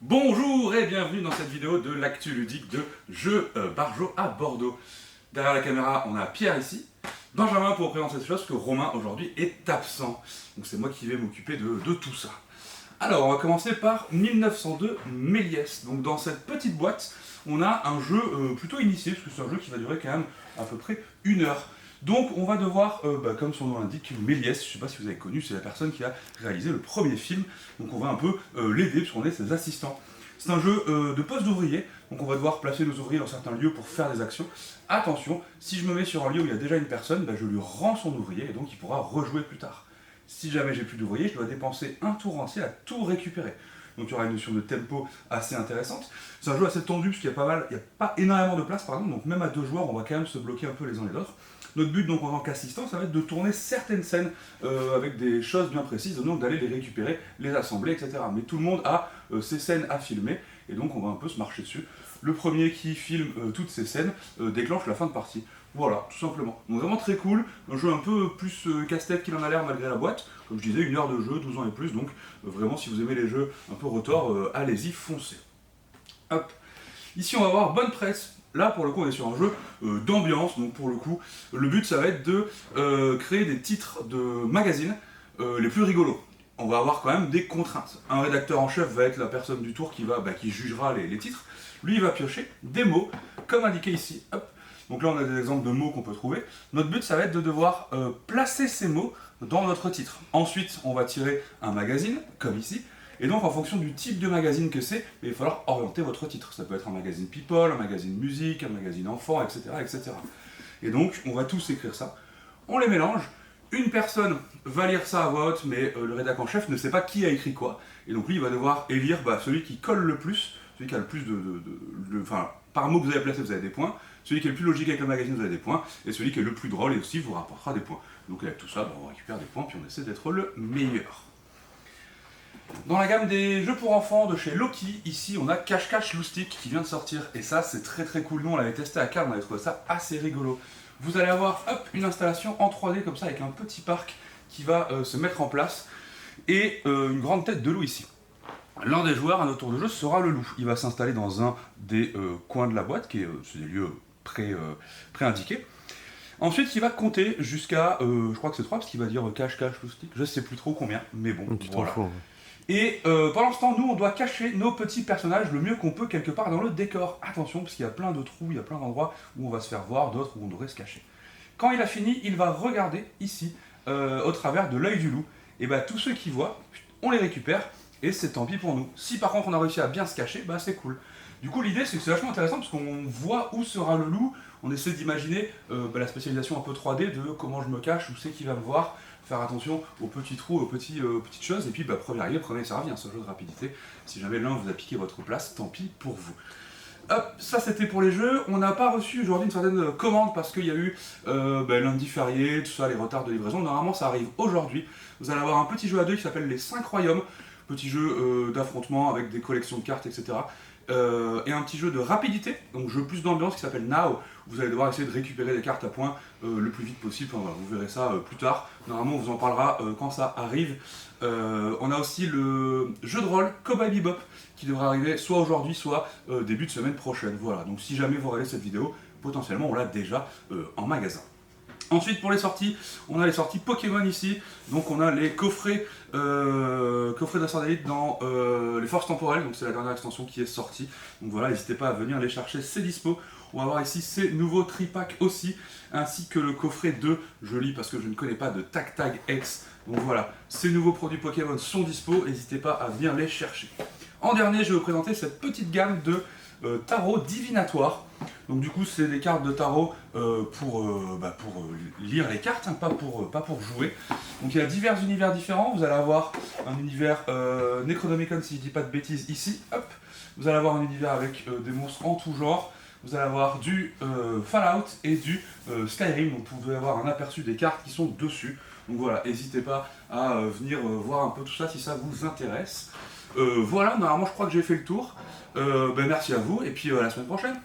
Bonjour et bienvenue dans cette vidéo de l'actu ludique de Jeux Barjo à Bordeaux. Derrière la caméra, on a Pierre ici, Benjamin pour présenter cette chose, parce que Romain aujourd'hui est absent. Donc c'est moi qui vais m'occuper de tout ça. Alors on va commencer par 1902 Méliès. Donc dans cette petite boîte, on a un jeu plutôt initié, parce que c'est un jeu qui va durer quand même à peu près 1 heure. Donc on va devoir, comme son nom l'indique, Méliès, je ne sais pas si vous avez connu, c'est la personne qui a réalisé le premier film, donc on va un peu l'aider puisqu'on est ses assistants. C'est un jeu de poste d'ouvrier, donc on va devoir placer nos ouvriers dans certains lieux pour faire des actions. Attention, si je me mets sur un lieu où il y a déjà une personne, je lui rends son ouvrier et donc il pourra rejouer plus tard. Si jamais j'ai plus d'ouvriers, je dois dépenser un tour entier à tout récupérer. Donc il y aura une notion de tempo assez intéressante. C'est un jeu assez tendu parce qu'il y a pas énormément de place par exemple, donc même à 2 joueurs, on va quand même se bloquer un peu les uns les autres. Notre but donc en tant qu'assistant, ça va être de tourner certaines scènes avec des choses bien précises, donc d'aller les récupérer, les assembler, etc. Mais tout le monde a ces scènes à filmer, et donc on va un peu se marcher dessus. Le premier qui filme toutes ces scènes déclenche la fin de partie. Voilà, tout simplement. Donc vraiment très cool, un jeu un peu plus casse-tête qu'il en a l'air malgré la boîte. Comme je disais, 1 heure de jeu, 12 ans et plus, donc vraiment si vous aimez les jeux un peu retors, allez-y, foncez. Hop. Ici on va voir Bonne Presse. Là pour le coup on est sur un jeu d'ambiance, donc pour le coup le but ça va être de créer des titres de magazines les plus rigolos. On va avoir quand même des contraintes. Un rédacteur en chef va être la personne du tour qui jugera les titres. Lui il va piocher des mots, comme indiqué ici. Hop. Donc là on a des exemples de mots qu'on peut trouver. Notre but ça va être de devoir placer ces mots dans notre titre. Ensuite on va tirer un magazine, comme ici. Et donc en fonction du type de magazine que c'est, il va falloir orienter votre titre. Ça peut être un magazine people, un magazine musique, un magazine enfant, etc. etc. Et donc on va tous écrire ça, on les mélange, une personne va lire ça à voix haute, mais le rédacteur en chef ne sait pas qui a écrit quoi. Et donc lui il va devoir élire celui qui colle le plus, celui qui a le plus enfin, par mot que vous avez placé vous avez des points, celui qui est le plus logique avec le magazine vous avez des points, et celui qui est le plus drôle et aussi vous rapportera des points. Donc avec tout ça, on récupère des points, puis on essaie d'être le meilleur. Dans la gamme des jeux pour enfants de chez Loki, ici on a Cache-Cache Loustic qui vient de sortir, et ça c'est très très cool. Nous on l'avait testé à Cannes, on avait trouvé ça assez rigolo. Vous allez avoir une installation en 3D comme ça avec un petit parc qui va se mettre en place, et une grande tête de loup ici. L'un des joueurs à notre tour de jeu sera le loup. Il va s'installer dans un des coins de la boîte, c'est des lieux pré-indiqués. Ensuite, il va compter jusqu'à, je crois que c'est 3, parce qu'il va dire cache-cache loustic, je sais plus trop combien, mais bon, voilà. Et pendant ce temps, nous, on doit cacher nos petits personnages le mieux qu'on peut quelque part dans le décor. Attention, parce qu'il y a plein de trous, il y a plein d'endroits où on va se faire voir, d'autres où on devrait se cacher. Quand il a fini, il va regarder ici, au travers de l'œil du loup. Et tous ceux qui voient, on les récupère, et c'est tant pis pour nous. Si par contre on a réussi à bien se cacher, c'est cool. Du coup, l'idée, c'est que c'est vachement intéressant, parce qu'on voit où sera le loup, on essaie d'imaginer la spécialisation un peu 3D de comment je me cache, où c'est qui va me voir, faire attention aux petits trous, aux petites choses, et puis premier arrivé, premier servi, c'est un jeu de rapidité. Si jamais l'un vous a piqué votre place, tant pis pour vous. Hop, ça c'était pour les jeux. On n'a pas reçu aujourd'hui une certaine commande parce qu'il y a eu lundi férié, tout ça, les retards de livraison. Normalement ça arrive aujourd'hui. Vous allez avoir un petit jeu à 2 qui s'appelle les 5 royaumes, petit jeu d'affrontement avec des collections de cartes, etc. Et un petit jeu de rapidité, donc jeu plus d'ambiance qui s'appelle Now. Vous allez devoir essayer de récupérer des cartes à points le plus vite possible. Enfin, voilà, vous verrez ça plus tard. Normalement, on vous en parlera quand ça arrive. On a aussi le jeu de rôle Cowboy Bebop qui devrait arriver soit aujourd'hui, soit début de semaine prochaine. Voilà, donc si jamais vous regardez cette vidéo, potentiellement on l'a déjà en magasin. Ensuite pour les sorties, on a les sorties Pokémon ici, donc on a les coffrets d'assaut d'élite dans les forces temporelles, donc c'est la dernière extension qui est sortie, donc voilà, n'hésitez pas à venir les chercher, c'est dispo. On va voir ici ces nouveaux tripacks aussi, ainsi que le coffret 2, je lis parce que je ne connais pas de Tag Tag X, donc voilà, ces nouveaux produits Pokémon sont dispo, n'hésitez pas à venir les chercher. En dernier, je vais vous présenter cette petite gamme de tarot divinatoire. Donc du coup c'est des cartes de tarot pour lire les cartes, pas pour jouer. Donc il y a divers univers différents, vous allez avoir un univers Necronomicon si je dis pas de bêtises ici, hop. Vous allez avoir un univers avec des monstres en tout genre, vous allez avoir du Fallout et du Skyrim, donc vous pouvez avoir un aperçu des cartes qui sont dessus. Donc voilà, n'hésitez pas à venir voir un peu tout ça si ça vous intéresse. Voilà, normalement je crois que j'ai fait le tour. Merci à vous et puis à la semaine prochaine.